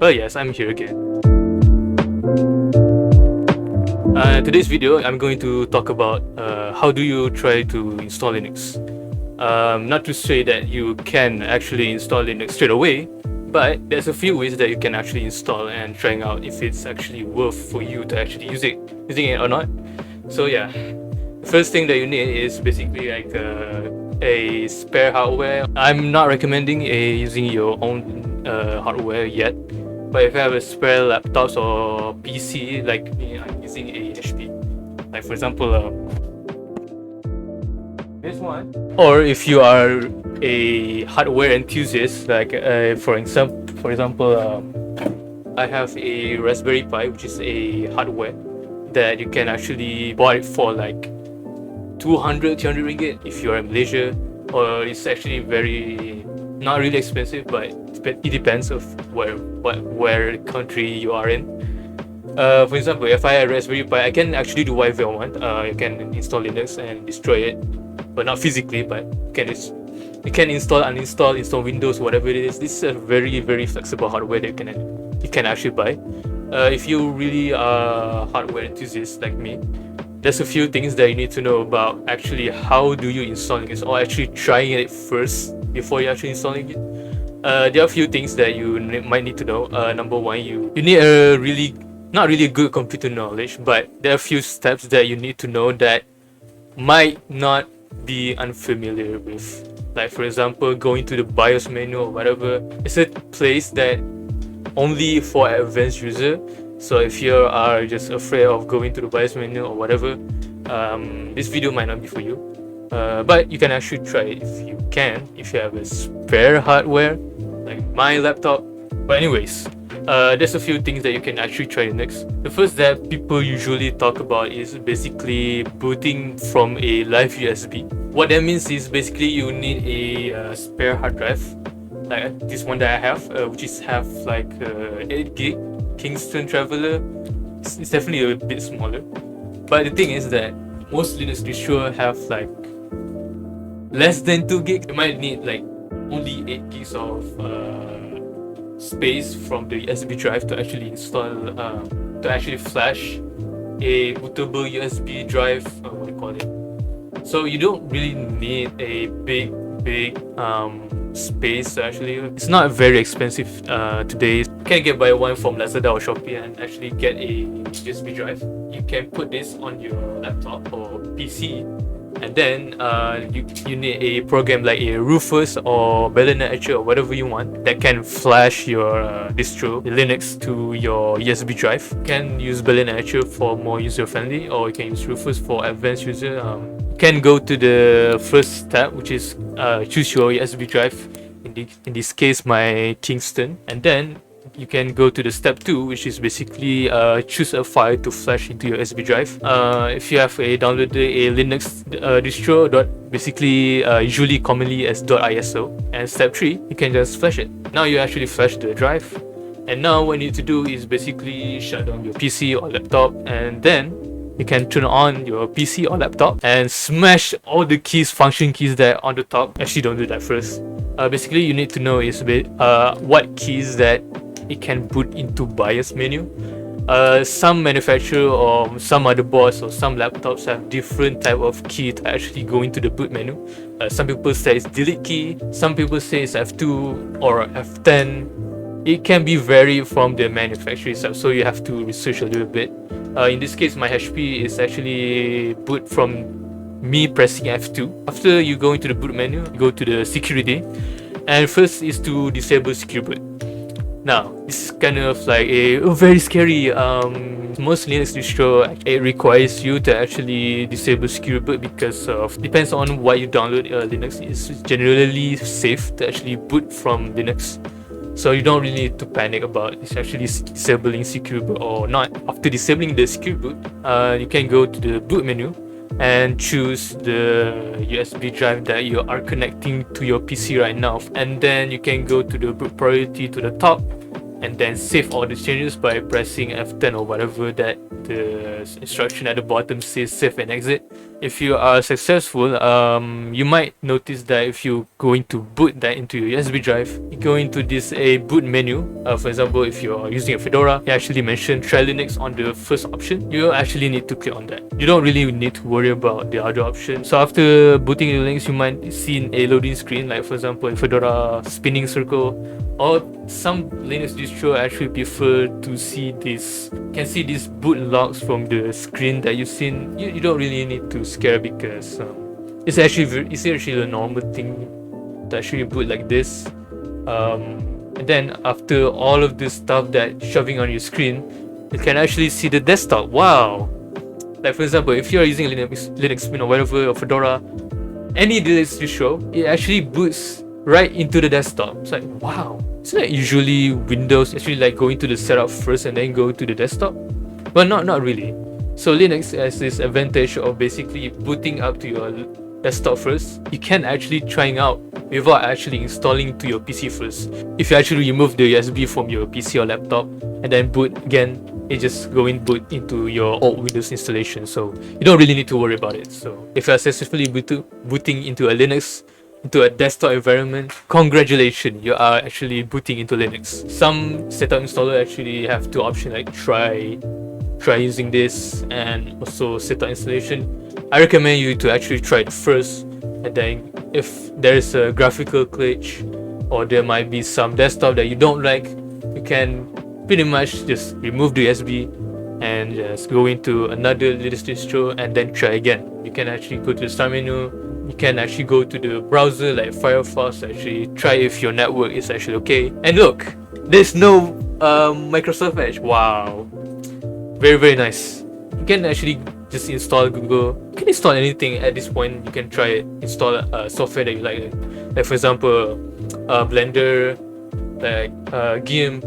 Well, yes, I'm here again. Today's video, I'm going to talk about how do you try to install Linux. Not to say that you can actually install Linux straight away, but there's a few ways that you can actually install and trying out if it's actually worth for you to actually using it or not. So yeah, first thing that you need is basically like a spare hardware. I'm not recommending using your own hardware yet, but if you have a spare laptops or PC, like me, I'm using a HP. Like for example, this one. Or if you are a hardware enthusiast, like for example, I have a Raspberry Pi, which is a hardware that you can actually buy it for like 200, 300 ringgit if you are in Malaysia, or it's actually very not really expensive, but it depends of where country you are in. For example, if I had Raspberry Pi, I can actually do whatever I want. You can install Linux and destroy it, but not physically, but you can install, uninstall, install Windows, whatever it is. This is a very, very flexible hardware that you can actually buy. If you really are hardware enthusiast like me, there's a few things that you need to know about actually how do you install Linux, or actually trying it first before you actually installing it. There are a few things that you might need to know. Number one, you need a really not really good computer knowledge, but there are a few steps that you need to know that might not be unfamiliar with. Like for example, going to the BIOS menu or whatever. It's a place that only for advanced user. So if you are just afraid of going to the BIOS menu or whatever, this video might not be for you. But you can actually try it if you can, if you have a spare hardware, like my laptop. But anyways, there's a few things that you can actually try next. The first that people usually talk about is basically booting from a live USB. What that means is basically you need a spare hard drive, like this one that I have, which is have like 8 gig Kingston Traveler. It's definitely a bit smaller, but the thing is that most Linux distro have like less than 2 gig. You might need like only 8 gigs of space from the USB drive to actually install, to actually flash a bootable USB drive, what do you call it. So you don't really need a big space. Actually, it's not very expensive today. You can get buy one from Lazada or Shopee and actually get a USB drive. You can put this on your laptop or PC, and then you need a program like a Rufus or Ballerina Etcher or whatever you want that can flash your distro Linux to your USB drive. You can use Ballerina Etcher for more user friendly, or you can use Rufus for advanced user. You can go to the first step, which is choose your USB drive. In this case, my Kingston, and then you can go to the step 2, which is basically choose a file to flash into your USB drive. If you have downloaded a Linux distro, basically usually commonly as .iso, and step 3, you can just flash it. Now you actually flash the drive, and now what you need to do is basically shut down your PC or laptop, and then you can turn on your PC or laptop and smash all the keys, function keys that are on the top. Actually, don't do that first. Basically, you need to know is what keys that it can boot into BIOS menu. Some manufacturer or some motherboards or some laptops have different type of key to actually go into the boot menu. Some people say it's delete key, some people say it's F2 or F10. It can be vary from the manufacturer itself, so you have to research a little bit. In this case, my HP is actually boot from me pressing F2. After you go into the boot menu, you go to the security, and first is to disable secure boot. Now, this is kind of like a very scary. Most Linux distro, it requires you to actually disable secure boot because of depends on what you download. Linux is generally safe to actually boot from Linux, so you don't really need to panic about it's actually disabling secure boot or not. After disabling the secure boot, you can go to the boot menu and choose the USB drive that you are connecting to your PC right now, and then you can go to the boot priority to the top and then save all the changes by pressing F10 or whatever that the instruction at the bottom says save and exit. If you are successful, you might notice that if you're going to boot that into your USB drive, you go into this boot menu. For example, if you're using a Fedora, you actually mentioned try Linux on the first option. You actually need to click on that. You don't really need to worry about the other option. So after booting Linux, you might see a loading screen, like for example, Fedora spinning circle, or some Linux distro actually prefer to see this, can see these boot logs from the screen that you've seen. You don't really need to scare, because it's actually a normal thing to actually boot like this. And then after all of this stuff that shoving on your screen, you can actually see the desktop. Wow! Like for example, if you're using Linux Mint or whatever, or Fedora, any Linux distro, it actually boots right into the desktop. It's like, wow. Isn't that usually Windows actually like going to the setup first and then go to the desktop? Well, not really. So Linux has this advantage of basically booting up to your desktop first. You can actually trying out without actually installing to your PC first. If you actually remove the USB from your PC or laptop and then boot again, it just going boot into your old Windows installation. So you don't really need to worry about it. So if you are successfully booting into a Linux, into a desktop environment, congratulations, you are actually booting into Linux. Some setup installer actually have two options, like try using this and also setup installation. I recommend you to actually try it first, and then if there is a graphical glitch or there might be some desktop that you don't like, you can pretty much just remove the USB and just go into another Linux distro and then try again. You can actually go to the start menu. You can actually go to the browser like Firefox, actually try if your network is actually okay. And look, there's no Microsoft Edge. Wow, very nice. You can actually just install Google. You can install anything at this point. You can try it, install a software that you like for example Blender, like GIMP,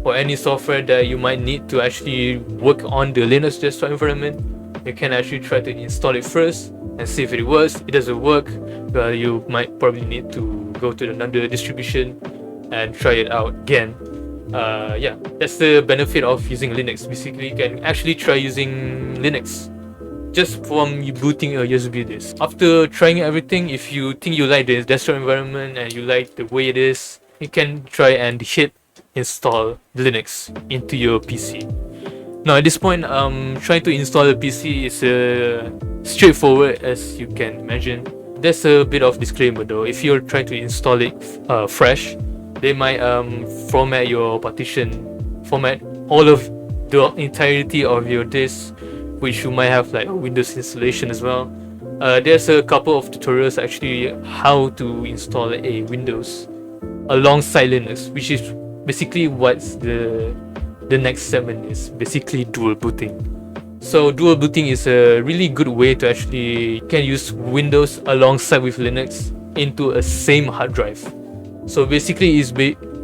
or any software that you might need to actually work on the Linux desktop environment. You can actually try to install it first and see if it works. It doesn't work, well, you might probably need to go to another distribution and try it out again. Yeah, that's the benefit of using Linux. Basically, you can actually try using Linux just from booting a USB disk. After trying everything, if you think you like the desktop environment and you like the way it is, you can try and hit install Linux into your PC. Now at this point, trying to install a PC is straightforward as you can imagine. There's a bit of disclaimer though. If you're trying to install it fresh, they might format your partition, format all of the entirety of your disk, which you might have like a Windows installation as well. There's a couple of tutorials actually how to install a Windows alongside Linux, which is basically what's the next segment is, basically dual booting. So dual booting is a really good way to actually, you can use Windows alongside with Linux into a same hard drive. So basically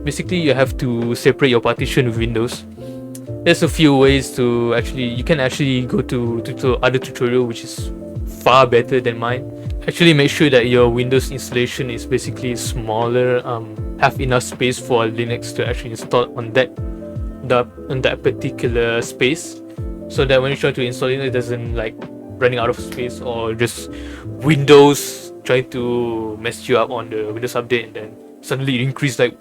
basically you have to separate your partition with Windows. There's a few ways to actually, you can actually go to other tutorial which is far better than mine. Actually make sure that your Windows installation is basically smaller, have enough space for Linux to actually install on that particular space, so that when you try to install it doesn't like running out of space, or just Windows trying to mess you up on the Windows update and then suddenly it increase like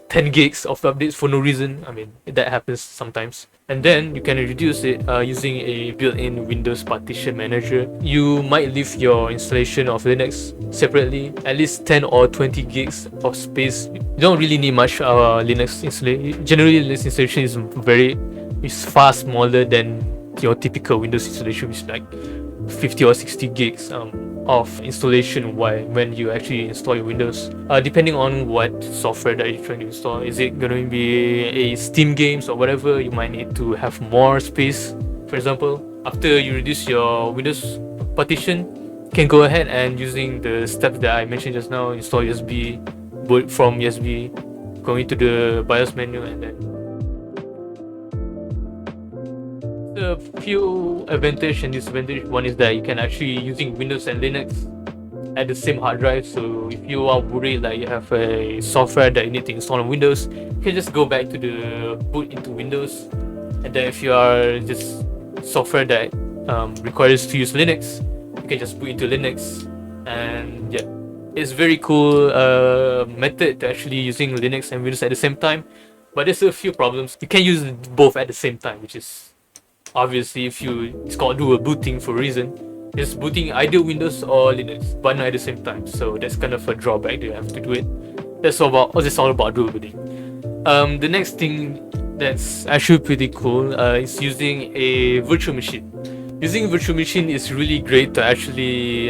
10 gigs of updates for no reason. I mean, that happens sometimes. And then you can reduce it using a built-in Windows partition manager. You might leave your installation of Linux separately, at least 10 or 20 gigs of space. You don't really need much Linux installation. Generally, Linux installation is far smaller than your typical Windows installation, which is like 50 or 60 gigs of installation when you actually install your Windows. Depending on what software that you're trying to install, is it going to be a Steam games or whatever, you might need to have more space. For example, after you reduce your Windows partition, you can go ahead and using the steps that I mentioned just now, install USB, boot from USB, going to the BIOS menu, and then a few advantage and disadvantage. One is that you can actually using Windows and Linux at the same hard drive. So if you are worried like you have a software that you need to install on Windows, you can just go back to the boot into Windows. And then if you are just software that requires to use Linux, you can just boot into Linux. And yeah, it's very cool method to actually using Linux and Windows at the same time. But there's a few problems. You can use both at the same time, which is obviously it's called dual booting for a reason. It's booting either Windows or Linux, but not at the same time. So that's kind of a drawback that you have to do it. That's all about dual booting. The next thing that's actually pretty cool is using a virtual machine. Using a virtual machine is really great to actually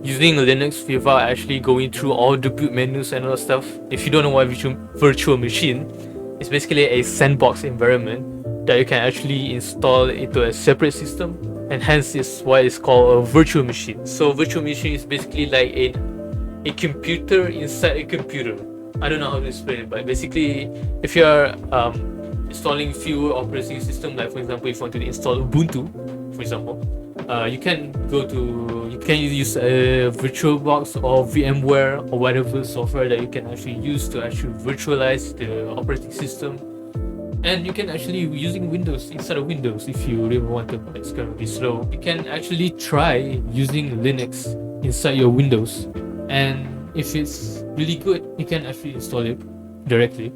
using Linux without actually going through all the boot menus and all that stuff. If you don't know what virtual machine, it's basically a sandbox environment that you can actually install into a separate system, and hence is why it's called a virtual machine. So virtual machine is basically like a computer inside a computer. I don't know how to explain it, but basically if you're installing few operating system, like for example if you want to install Ubuntu, for example, you can use a VirtualBox or VMware or whatever software that you can actually use to actually virtualize the operating system. And you can actually using Windows instead of Windows if you really want to, but it's gonna be slow. You can actually try using Linux inside your Windows, and if it's really good, you can actually install it directly.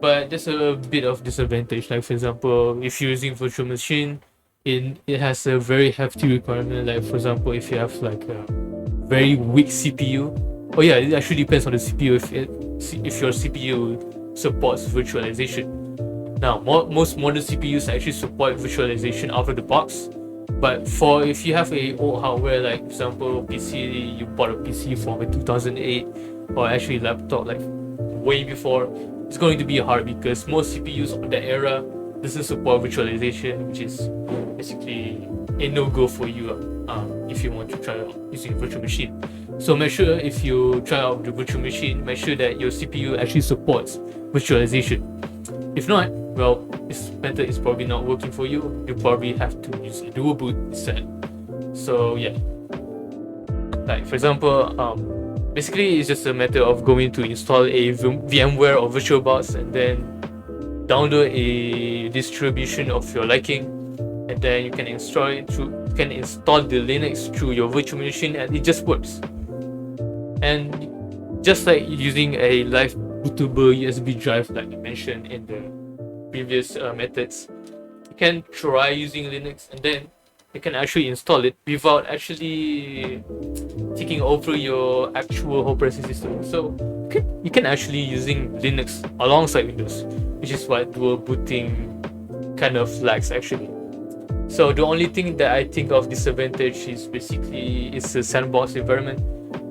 But there's a bit of disadvantage. Like for example, if you're using virtual machine, it has a very hefty requirement. Like for example, if you have like a very weak CPU, oh yeah, it actually depends on the CPU. If your CPU supports virtualization. Now, most modern CPUs actually support virtualization out of the box. But if you have a old hardware, like for example PC, you bought a PC from 2008, or actually laptop like way before, it's going to be hard because most CPUs of that era doesn't support virtualization, which is basically a no-go for you if you want to try out using a virtual machine. So make sure if you try out the virtual machine, make sure that your CPU actually supports virtualization. If not, well, this method is probably not working for you. You probably have to use a dual boot instead. So yeah, like for example, basically it's just a matter of going to install a VMware or VirtualBox and then download a distribution of your liking, and then you can install the Linux through your virtual machine, and it just works. And just like using a live bootable USB drive like I mentioned in the previous methods, you can try using Linux, and then you can actually install it without actually taking over your actual operating system. So you can actually using Linux alongside Windows, which is what dual booting kind of lacks actually. So the only thing that I think of disadvantage is basically it's a sandbox environment.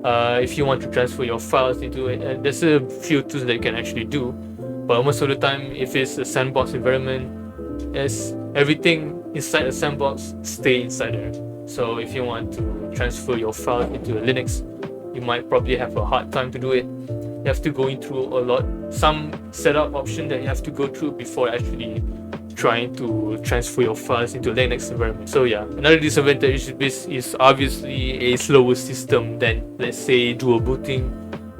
If you want to transfer your files into it, and there's a few tools that you can actually do, but most of the time if it's a sandbox environment, as everything inside a sandbox stay inside there. So if you want to transfer your file into a Linux, you might probably have a hard time to do it. You have to go through some setup option that you have to go through before actually trying to transfer your files into Linux environment. So yeah, another disadvantage is obviously a slower system than, let's say, dual booting.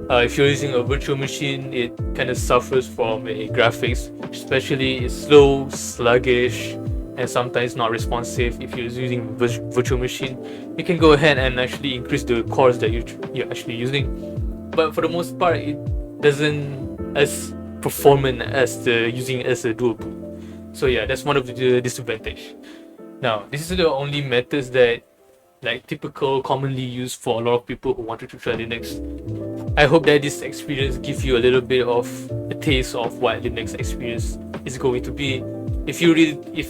If you're using a virtual machine, it kind of suffers from a graphics, especially it's slow, sluggish, and sometimes not responsive. If you're using virtual machine, you can go ahead and actually increase the cores that you're actually using, but for the most part, it doesn't as performant as using as a dual boot. So yeah, that's one of the disadvantage. Now, this is the only methods that like typical commonly used for a lot of people who wanted to try Linux. I hope that this experience gives you a little bit of a taste of what Linux experience is going to be. If you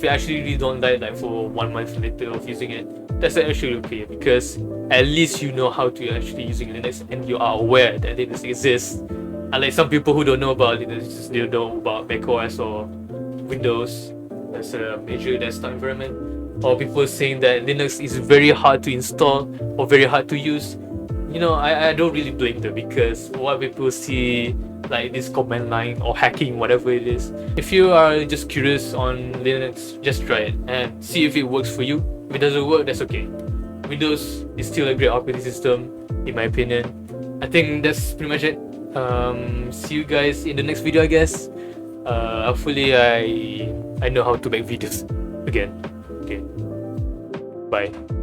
actually really don't like for 1 month later of using it, that's actually okay, because at least you know how to actually using Linux and you are aware that Linux exists. Unlike some people who don't know about Linux, they don't know about macOS or Windows as a major desktop environment, or people saying that Linux is very hard to install or very hard to use. You know, I don't really blame them, because what people see like this command line or hacking, whatever it is, if you are just curious on Linux, just try it and see if it works for you. If it doesn't work, that's okay. Windows is still a great operating system, in my opinion. I think that's pretty much it. See you guys in the next video, I guess. Hopefully I know how to make videos again. Okay, bye.